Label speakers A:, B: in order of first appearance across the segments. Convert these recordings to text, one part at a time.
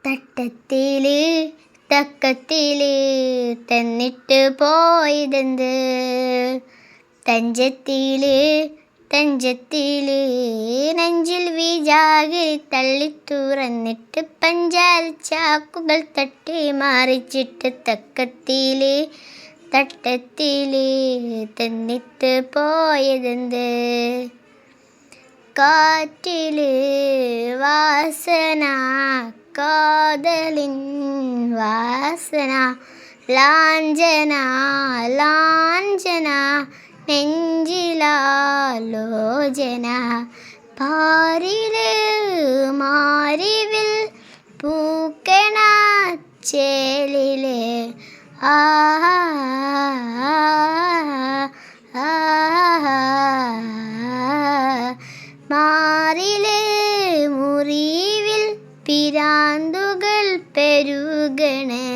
A: തട്ടത്തില് തക്കത്തില് തന്നിട്ട് പോയതെന്ത്? തഞ്ചത്തില് തഞ്ചത്തില് നെഞ്ചിൽ വിജാഗിരി തള്ളി തുറന്നിട്ട് പഞ്ചാര ചാക്കുകൾ തട്ടി മറിച്ചിട്ട് തക്കത്തില് തട്ടത്തില് തന്നിട്ട് പോയതെന്ത്? കാറ്റില് വാസന കാതലിൻ വാസന ലാഞ്ചന ലാഞ്ചന നെഞ്ചിലാലോചന പാരില് മാരിവിൽ പൂക്കണ ചേലില് മാറിലെ മുറിവിൽ പിരാന്തുകൾ പെരുകണേ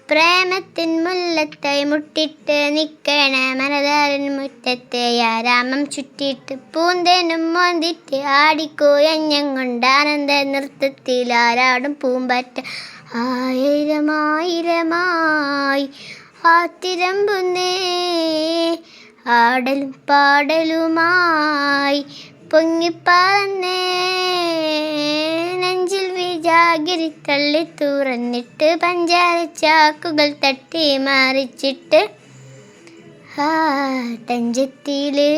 A: പ്രേമത്തിൻ മുല്ലത്തൈ മുട്ടിട്ട് നിക്കണ മനതാരൻ മുറ്റത്തെ ആരാമം ചുറ്റിയിട്ട് പൂന്തേനും മോന്തിട്ട് ആടിക്കോയഞ്ഞം കൊണ്ടാനന്ദ നൃത്തത്തിൽ ആരാടും പൂമ്പാറ്റ ആയിരമായിരമായി ആത്തിരമ്പുന്നേ ആടലും പാടലുമായി പൊങ്ങിപ്പാന്നേ നെഞ്ചിൽ വിജാഗിരി തള്ളി തുറന്നിട്ട് പഞ്ചാര ചാക്കുകൾ തട്ടി മറിച്ചിട്ട് തഞ്ചത്തില്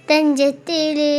A: തഞ്ചത്തില്